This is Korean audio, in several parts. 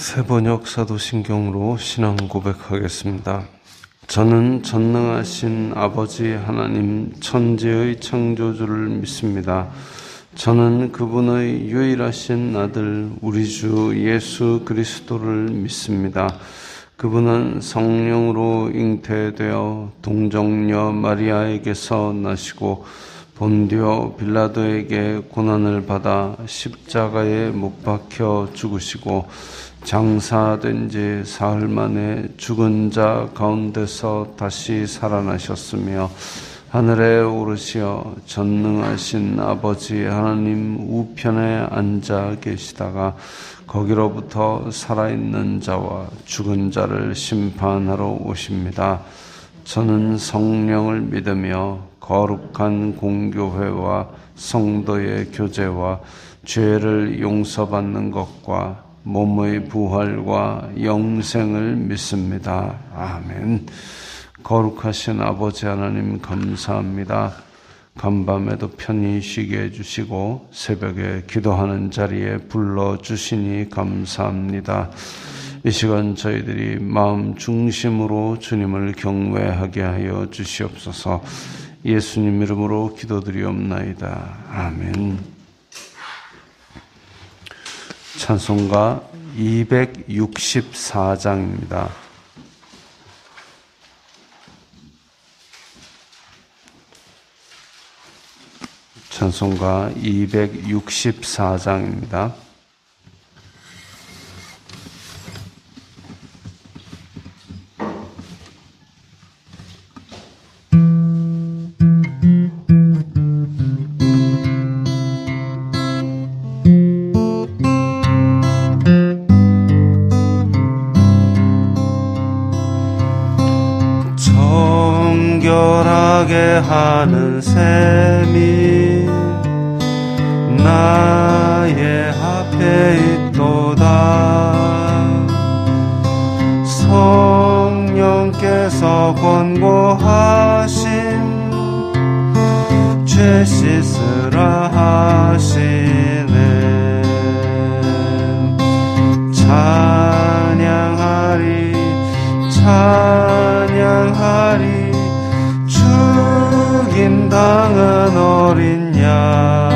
새번역 사도신경으로 신앙 고백하겠습니다. 저는 전능하신 아버지 하나님 천지의 창조주를 믿습니다. 저는 그분의 유일하신 아들 우리 주 예수 그리스도를 믿습니다. 그분은 성령으로 잉태되어 동정녀 마리아에게서 나시고 본디오 빌라도에게 고난을 받아 십자가에 못 박혀 죽으시고 장사된 지 사흘 만에 죽은 자 가운데서 다시 살아나셨으며 하늘에 오르시어 전능하신 아버지 하나님 우편에 앉아 계시다가 거기로부터 살아있는 자와 죽은 자를 심판하러 오십니다. 저는 성령을 믿으며 거룩한 공교회와 성도의 교제와 죄를 용서받는 것과 몸의 부활과 영생을 믿습니다. 아멘. 거룩하신 아버지 하나님 감사합니다. 간밤에도 편히 쉬게 해주시고 새벽에 기도하는 자리에 불러주시니 감사합니다. 이 시간 저희들이 마음 중심으로 주님을 경외하게 하여 주시옵소서. 예수님 이름으로 기도드리옵나이다. 아멘. 찬송가 264장입니다. 찬송가 264장입니다. 하는 셈이 나의 앞에 있도다. 성령께서 권고하심 죄 씻으라 하시네. 찬양하리 찬양하리 당한 어린 양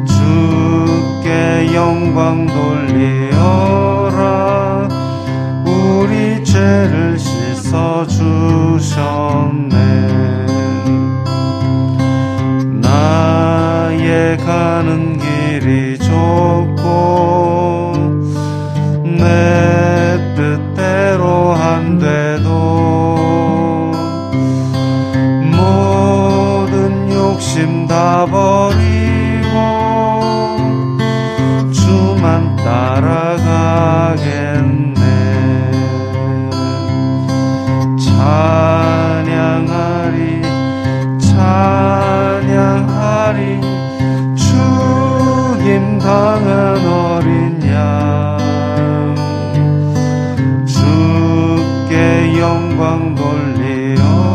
주께 영광 돌리어라. 우리 죄를 씻어 주셨네. 나의 가는 길이 좁고 내 뜻대로 안 돼도 욕심 다 버리고 주만 따라가겠네. 찬양하리 찬양하리 죽임 당한 어린 양 주께 영광 돌리어라.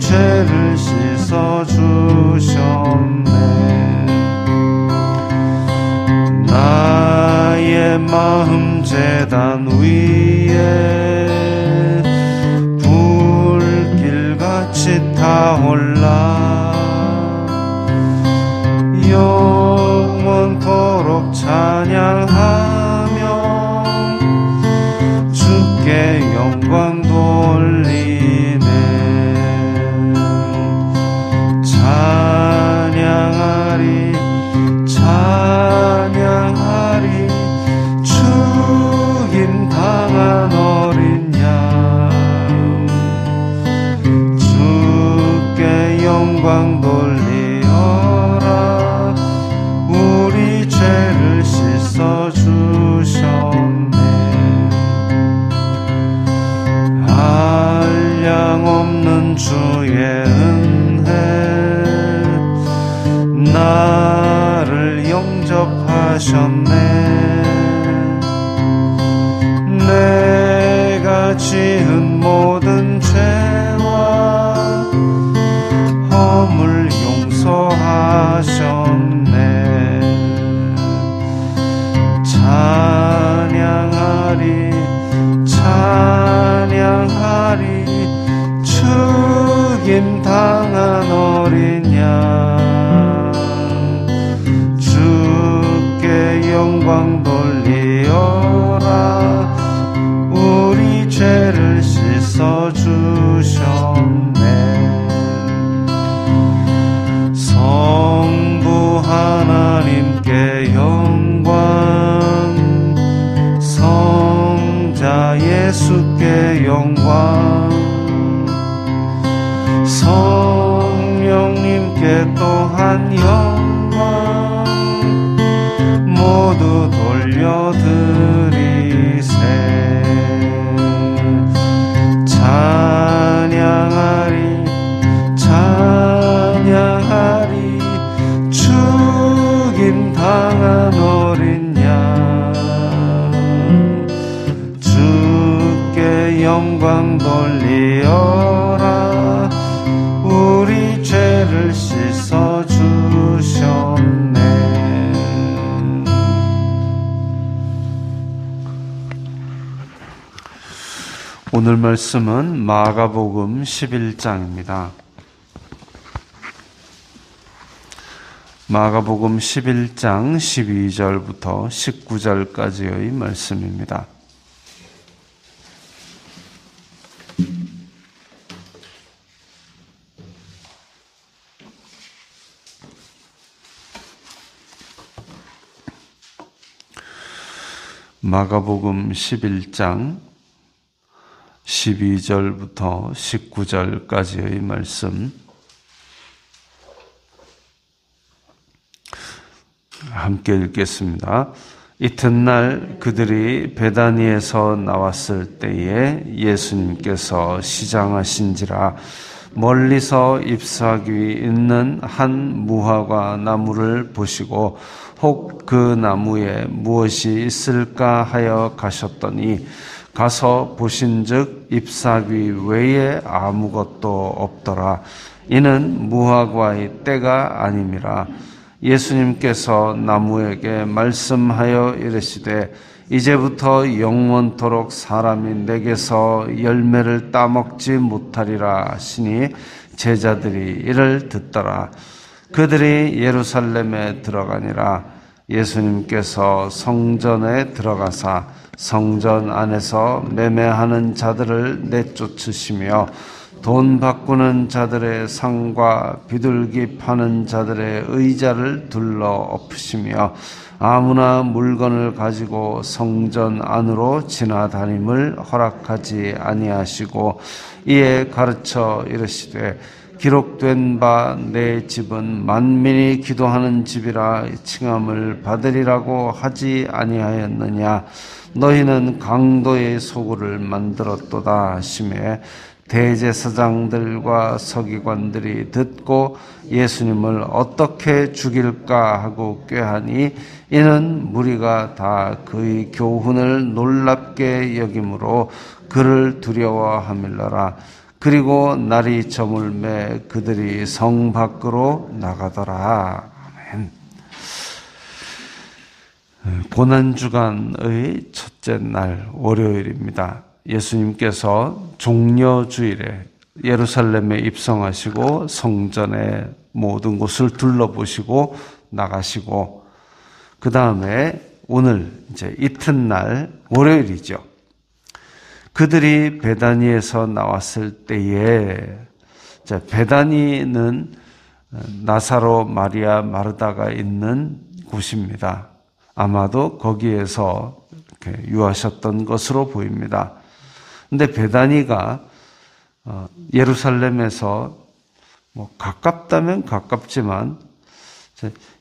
죄를 씻어 주셨네. 나의 마음 제단 위에 불길같이 타올라. 영원토록 찬양하며 주께 영광 돌리네. 찬양하리 찬양하리 죽임 당한 어린 양 주께 영광 돌리어라. 우리 죄를 씻어 주셨네. 한량없는 주의 나를 영접하셨네. 내가 지은 모든 죄와 허물 용서하셨네. 죽임 당한 어린 양 주께 영광 돌리어라. 우리 죄를 씻어 주셨네. 성부 하나님께 영광, 성자 예수께 영광, 성령님께 또한 영광 모두 돌려드리세. 찬양하리 찬양하리 죽임 당한 어린 양 주께 영광 돌리어라. 우리 죄를 씻어 주셨네. 오늘 말씀은 마가복음 11장입니다. 마가복음 11장 12절부터 19절까지의 말씀입니다. 마가복음 11장 12절부터 19절까지의 말씀 함께 읽겠습니다. 이튿날 그들이 베다니에서 나왔을 때에 예수님께서 시장하신지라 멀리서 잎사귀 있는 한 무화과 나무를 보시고 혹 그 나무에 무엇이 있을까 하여 가셨더니 가서 보신즉 잎사귀 외에 아무것도 없더라. 이는 무화과의 때가 아님이라. 예수님께서 나무에게 말씀하여 이르시되 이제부터 영원토록 사람이 내게서 열매를 따먹지 못하리라 하시니 제자들이 이를 듣더라. 그들이 예루살렘에 들어가니라. 예수님께서 성전에 들어가사 성전 안에서 매매하는 자들을 내쫓으시며 돈 바꾸는 자들의 상과 비둘기 파는 자들의 의자를 둘러 엎으시며 아무나 물건을 가지고 성전 안으로 지나다님을 허락하지 아니하시고 이에 가르쳐 이르시되 기록된 바 내 집은 만민이 기도하는 집이라 칭함을 받으리라고 하지 아니하였느냐. 너희는 강도의 소굴을 만들었도다 하시매 대제사장들과 서기관들이 듣고 예수님을 어떻게 죽일까 하고 꾀하니 이는 무리가 다 그의 교훈을 놀랍게 여김으로 그를 두려워함일러라. 그리고 날이 저물매 그들이 성 밖으로 나가더라. 아멘. 고난주간의 첫째 날 월요일입니다. 예수님께서 종려주일에 예루살렘에 입성하시고 성전의 모든 곳을 둘러보시고 나가시고 그 다음에 오늘 이제 이튿날 월요일이죠. 그들이 베다니에서 나왔을 때에 베다니는 나사로, 마리아, 마르다가 있는 곳입니다. 아마도 거기에서 이렇게 유하셨던 것으로 보입니다. 근데 베다니가 예루살렘에서 뭐 가깝다면 가깝지만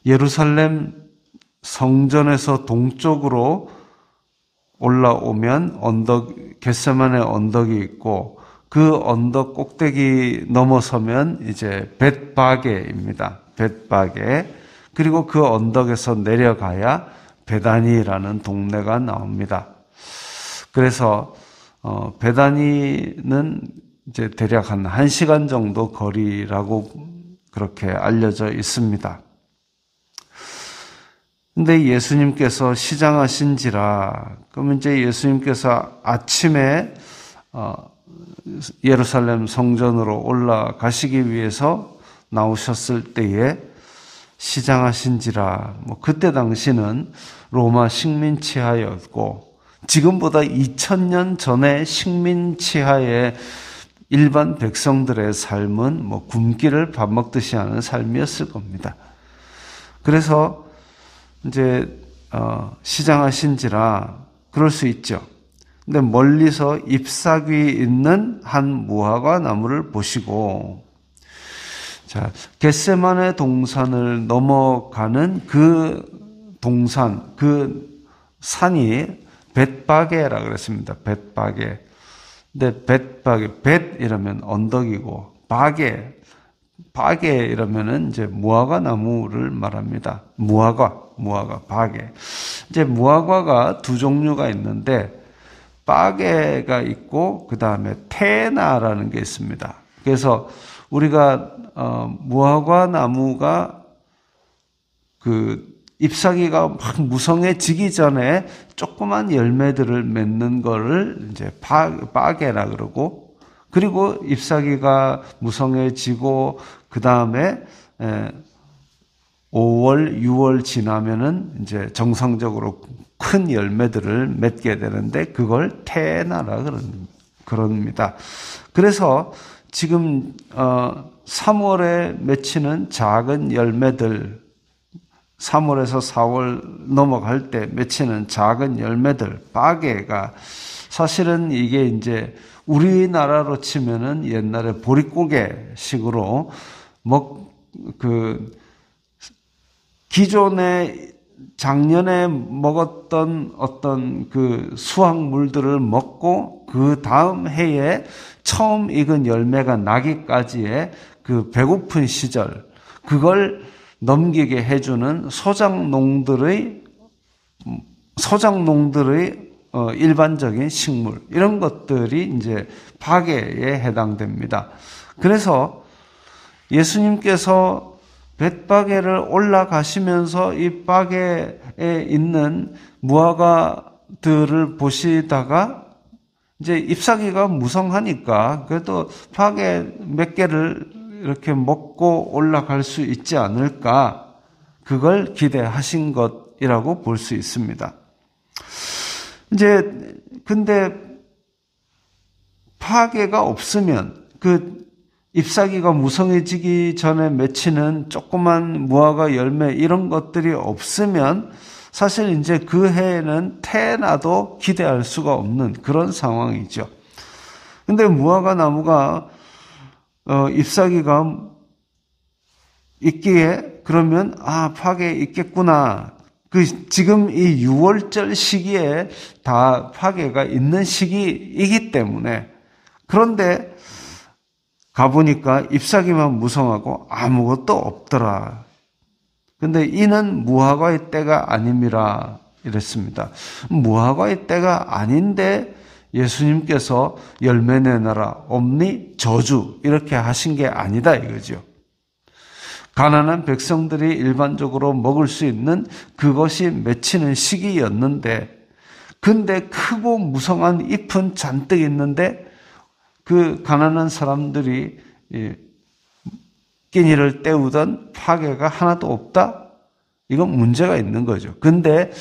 예루살렘 성전에서 동쪽으로 올라오면 겟세마네 언덕이 있고 그 언덕 꼭대기 넘어서면 이제 벳바게입니다. 벳바게. 그리고 그 언덕에서 내려가야 베다니라는 동네가 나옵니다. 그래서 베다니는 이제 대략 한 1시간 정도 거리라고 그렇게 알려져 있습니다. 근데 예수님께서 시장하신지라, 그러면 이제 예수님께서 아침에 예루살렘 성전으로 올라가시기 위해서 나오셨을 때에 시장하신지라, 그때 당시는 로마 식민 치하였고, 지금보다 2000년 전에 식민 치하의 일반 백성들의 삶은 굶기를 밥 먹듯이 하는 삶이었을 겁니다. 그래서 이제 시장하신지라 그럴 수 있죠. 근데 멀리서 잎사귀 있는 한 무화과 나무를 보시고, 자, 겟세마네 동산을 넘어가는 그 동산, 그 산이 벳바게라 그랬습니다. 벳바게. 근데 벳바게, 벳 이러면 언덕이고, 바게 이러면은 이제 무화과 나무를 말합니다. 무화과, 바게. 이제 무화과가 두 종류가 있는데, 바게가 있고, 그 다음에 테나라는 게 있습니다. 그래서 우리가 무화과 나무가 그 잎사귀가 막 무성해지기 전에 조그만 열매들을 맺는 거를 이제 바게라 그러고, 그리고 잎사귀가 무성해지고 그 다음에 5월, 6월 지나면은 이제 정상적으로 큰 열매들을 맺게 되는데 그걸 테나라 그럽니다. 그래서 지금 3월에 맺히는 작은 열매들, 3월에서 4월 넘어갈 때 맺히는 작은 열매들, 바게가 사실은 이게 이제 우리나라로 치면은 옛날에 보릿고개 식으로 기존에 작년에 먹었던 어떤 그 수확물들을 먹고 그 다음 해에 처음 익은 열매가 나기까지의 그 배고픈 시절, 그걸 넘기게 해주는 소작농들의 일반적인 식물, 이런 것들이 이제 바게에 해당됩니다. 그래서 예수님께서 벳바게를 올라가시면서 이 바게에 있는 무화과들을 보시다가 이제 잎사귀가 무성하니까 그래도 바게 몇 개를 이렇게 먹고 올라갈 수 있지 않을까, 그걸 기대하신 것이라고 볼 수 있습니다. 이제 근데 바게가 없으면, 그 잎사귀가 무성해지기 전에 맺히는 조그만 무화과 열매 이런 것들이 없으면 사실 이제 그 해에는 테나도 기대할 수가 없는 그런 상황이죠. 근데 무화과 나무가 잎사귀가 있기에 그러면 바게 있겠구나. 지금 이 6월절 시기에 다 바게가 있는 시기이기 때문에. 그런데 가보니까 잎사귀만 무성하고 아무것도 없더라. 근데 이는 무화과의 때가 아님이라 이랬습니다. 무화과의 때가 아닌데 예수님께서 열매 내놔라, 없니? 저주, 이렇게 하신 게 아니다 이거죠. 가난한 백성들이 일반적으로 먹을 수 있는 그것이 맺히는 시기였는데, 근데 크고 무성한 잎은 잔뜩 있는데 그 가난한 사람들이 끼니를 때우던 바게가 하나도 없다? 이건 문제가 있는 거죠. 근데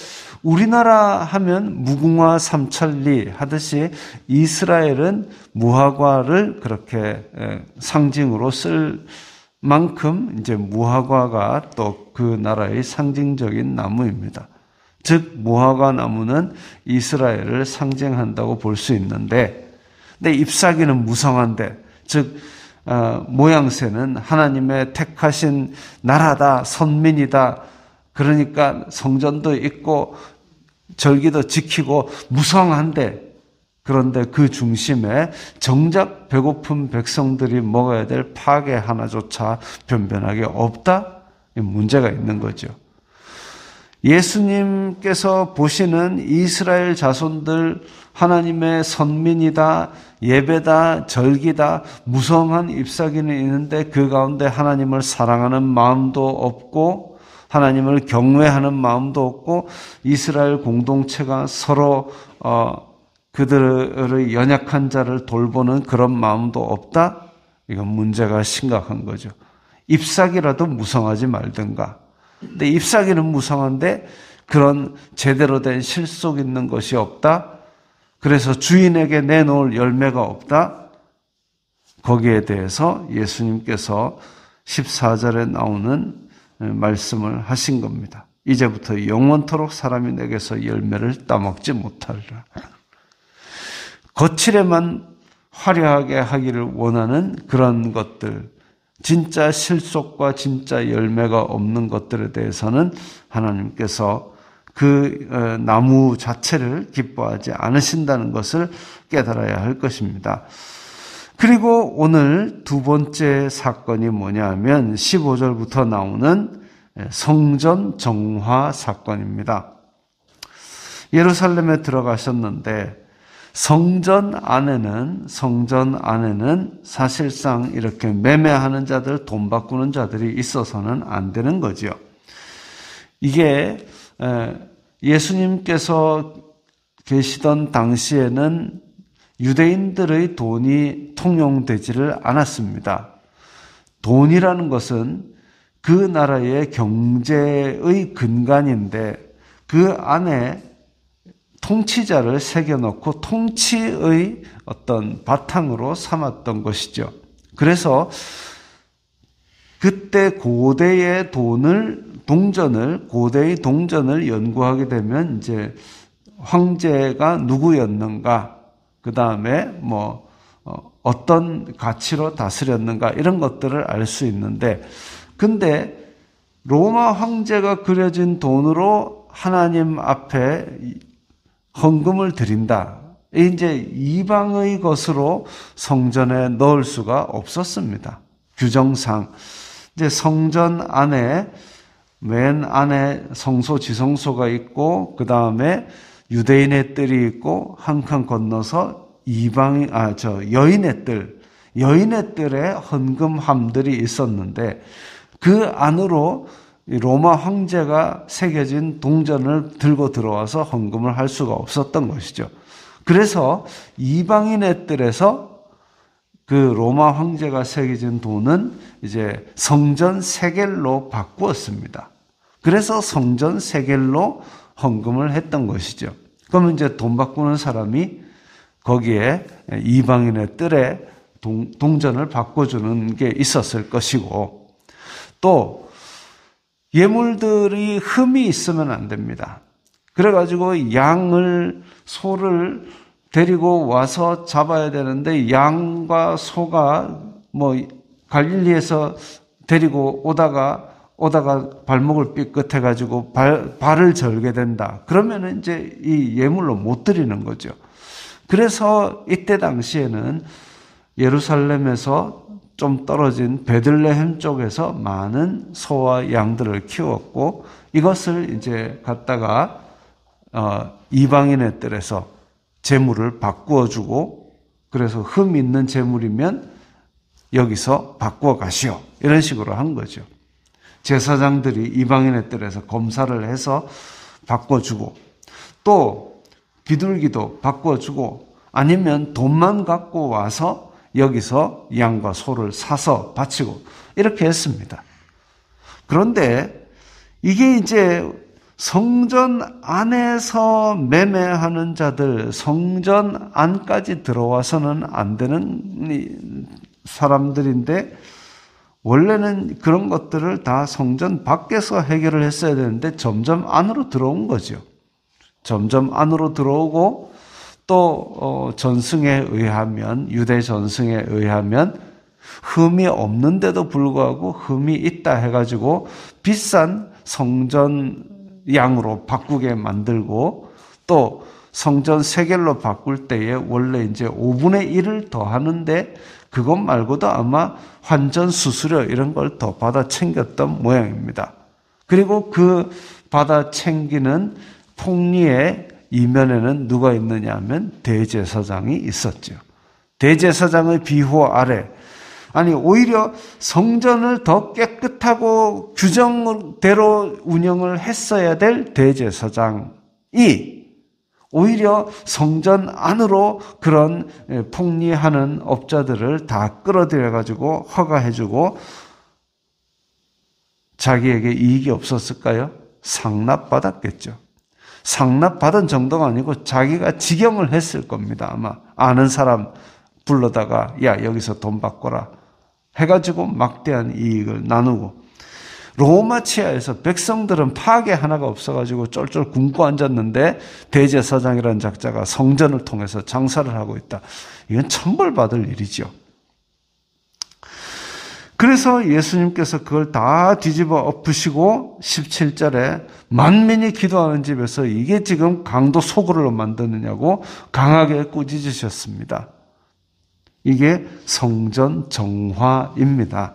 우리나라 하면 무궁화 삼천리 하듯이 이스라엘은 무화과를 그렇게 상징으로 쓸 만큼 이제 무화과가 또 그 나라의 상징적인 나무입니다. 즉 무화과 나무는 이스라엘을 상징한다고 볼 수 있는데, 근데 잎사귀는 무성한데, 즉 모양새는 하나님의 택하신 나라다, 선민이다. 그러니까 성전도 있고 절기도 지키고 무성한데, 그런데 그 중심에 정작 배고픈 백성들이 먹어야 될 바게 하나조차 변변하게 없다? 문제가 있는 거죠. 예수님께서 보시는 이스라엘 자손들, 하나님의 선민이다, 예배다, 절기다, 무성한 잎사귀는 있는데 그 가운데 하나님을 사랑하는 마음도 없고 하나님을 경외하는 마음도 없고 이스라엘 공동체가 서로 그들의 연약한 자를 돌보는 그런 마음도 없다? 이건 문제가 심각한 거죠. 잎사귀라도 무성하지 말든가. 근데 잎사귀는 무성한데 그런 제대로 된 실속 있는 것이 없다? 그래서 주인에게 내놓을 열매가 없다? 거기에 대해서 예수님께서 14절에 나오는 말씀을 하신 겁니다. 이제부터 영원토록 사람이 내게서 열매를 따먹지 못하리라. 거칠에만 화려하게 하기를 원하는 그런 것들, 진짜 실속과 진짜 열매가 없는 것들에 대해서는 하나님께서 그 나무 자체를 기뻐하지 않으신다는 것을 깨달아야 할 것입니다. 그리고 오늘 두 번째 사건이 뭐냐 하면 15절부터 나오는 성전 정화 사건입니다. 예루살렘에 들어가셨는데 성전 안에는 사실상 이렇게 매매하는 자들, 돈 바꾸는 자들이 있어서는 안 되는 거죠. 이게 예수님께서 계시던 당시에는 유대인들의 돈이 통용되지를 않았습니다. 돈이라는 것은 그 나라의 경제의 근간인데 그 안에 통치자를 새겨놓고 통치의 어떤 바탕으로 삼았던 것이죠. 그래서 그때 고대의 고대의 동전을 연구하게 되면 이제 황제가 누구였는가, 그 다음에 어떤 가치로 다스렸는가 이런 것들을 알 수 있는데, 근데 로마 황제가 그려진 돈으로 하나님 앞에 헌금을 드린다. 이제 이방의 것으로 성전에 넣을 수가 없었습니다. 규정상. 이제 성전 안에 맨 안에 성소 지성소가 있고 그 다음에 유대인의 뜰이 있고 한 칸 건너서 여인의 뜰에 헌금함들이 있었는데 그 안으로 로마 황제가 새겨진 동전을 들고 들어와서 헌금을 할 수가 없었던 것이죠. 그래서 이방인의 뜰에서 그 로마 황제가 새겨진 돈은 이제 성전 세겔로 바꾸었습니다. 그래서 성전 세겔로 헌금을 했던 것이죠. 그러면 이제 돈 바꾸는 사람이 거기에 이방인의 뜰에 동전을 바꿔주는 게 있었을 것이고, 또 예물들이 흠이 있으면 안 됩니다. 그래가지고 소를 데리고 와서 잡아야 되는데 양과 소가 갈릴리에서 데리고 오다가 발목을 삐끗해가지고 발을 절게 된다. 그러면은 이제 이 예물로 못 드리는 거죠. 그래서 이때 당시에는 예루살렘에서 좀 떨어진 베들레헴 쪽에서 많은 소와 양들을 키웠고, 이것을 이제 갖다가 이방인의 뜰에서 재물을 바꾸어 주고, 그래서 흠 있는 재물이면 여기서 바꾸어 가시오, 이런 식으로 한 거죠. 제사장들이 이방인의 뜰에서 검사를 해서 바꿔주고, 또 비둘기도 바꿔주고, 아니면 돈만 갖고 와서 여기서 양과 소를 사서 바치고 이렇게 했습니다. 그런데 이게 이제 성전 안에서 매매하는 자들, 성전 안까지 들어와서는 안 되는 사람들인데, 원래는 그런 것들을 다 성전 밖에서 해결을 했어야 되는데 점점 안으로 들어온 거죠. 점점 안으로 들어오고, 또 전승에 의하면, 유대 전승에 의하면 흠이 없는데도 불구하고 흠이 있다 해가지고 비싼 성전 양으로 바꾸게 만들고, 또 성전 세겔로 바꿀 때에 원래 이제 5분의 1을 더 하는데 그것 말고도 아마 환전 수수료 이런 걸 더 받아 챙겼던 모양입니다. 그리고 그 받아 챙기는 폭리의 이면에는 누가 있느냐 하면 대제사장이 있었죠. 대제사장의 비호 아래, 오히려 성전을 더 깨끗하고 규정대로 운영을 했어야 될 대제사장이 오히려 성전 안으로 그런 폭리하는 업자들을 다 끌어들여가지고 허가해주고 자기에게 이익이 없었을까요? 상납받았겠죠. 상납받은 정도가 아니고 자기가 직영을 했을 겁니다. 아마 아는 사람 불러다가 야 여기서 돈 받거라 해가지고 막대한 이익을 나누고, 로마 치하에서 백성들은 파괴 하나가 없어가지고 쫄쫄 굶고 앉았는데 대제사장이라는 작자가 성전을 통해서 장사를 하고 있다. 이건 천벌받을 일이죠. 그래서 예수님께서 그걸 다 뒤집어 엎으시고 17절에 만민이 기도하는 집에서 이게 지금 강도 소굴로 만드느냐고 강하게 꾸짖으셨습니다. 이게 성전 정화입니다.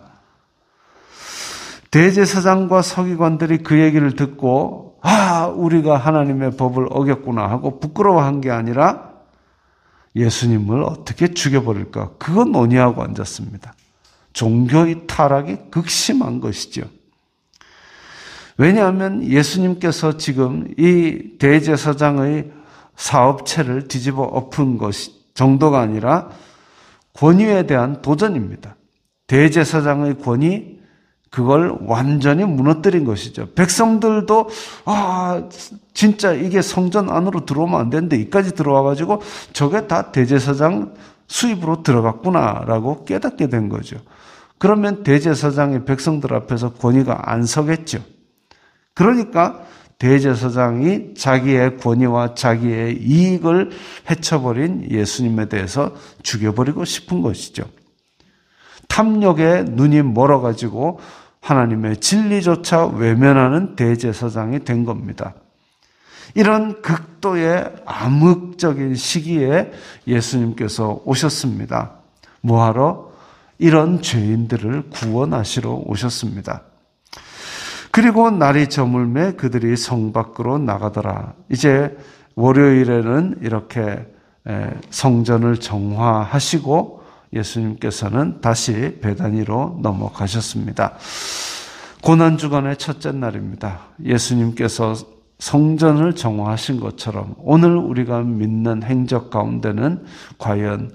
대제사장과 서기관들이 그 얘기를 듣고 우리가 하나님의 법을 어겼구나 하고 부끄러워한 게 아니라 예수님을 어떻게 죽여버릴까 그거 논의하고 앉았습니다. 종교의 타락이 극심한 것이죠. 왜냐하면 예수님께서 지금 이 대제사장의 사업체를 뒤집어 엎은 것 정도가 아니라 권위에 대한 도전입니다. 대제사장의 권위, 그걸 완전히 무너뜨린 것이죠. 백성들도 진짜 이게 성전 안으로 들어오면 안 되는데 이까지 들어와가지고 저게 다 대제사장 수입으로 들어갔구나라고 깨닫게 된 거죠. 그러면 대제사장이 백성들 앞에서 권위가 안 서겠죠. 그러니까 대제사장이 자기의 권위와 자기의 이익을 해쳐버린 예수님에 대해서 죽여버리고 싶은 것이죠. 탐욕에 눈이 멀어가지고 하나님의 진리조차 외면하는 대제사장이 된 겁니다. 이런 극도의 암흑적인 시기에 예수님께서 오셨습니다. 뭐하러? 이런 죄인들을 구원하시러 오셨습니다. 그리고 날이 저물매 그들이 성 밖으로 나가더라. 이제 월요일에는 이렇게 성전을 정화하시고 예수님께서는 다시 베다니로 넘어가셨습니다. 고난주간의 첫째 날입니다. 예수님께서 성전을 정화하신 것처럼 오늘 우리가 믿는 행적 가운데는 과연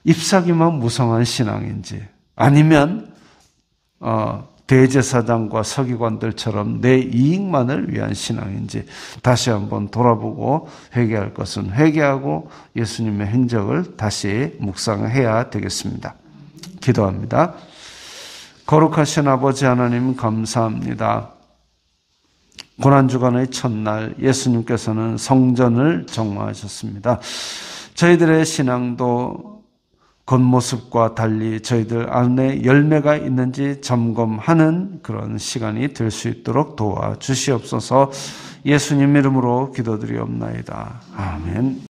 잎사귀만 무성한 신앙인지 아니면 대제사장과 서기관들처럼 내 이익만을 위한 신앙인지 다시 한번 돌아보고 회개할 것은 회개하고 예수님의 행적을 다시 묵상해야 되겠습니다. 기도합니다. 거룩하신 아버지 하나님 감사합니다. 고난주간의 첫날 예수님께서는 성전을 정화하셨습니다. 저희들의 신앙도 겉모습과 달리 저희들 안에 열매가 있는지 점검하는 그런 시간이 될 수 있도록 도와주시옵소서. 예수님 이름으로 기도드리옵나이다. 아멘.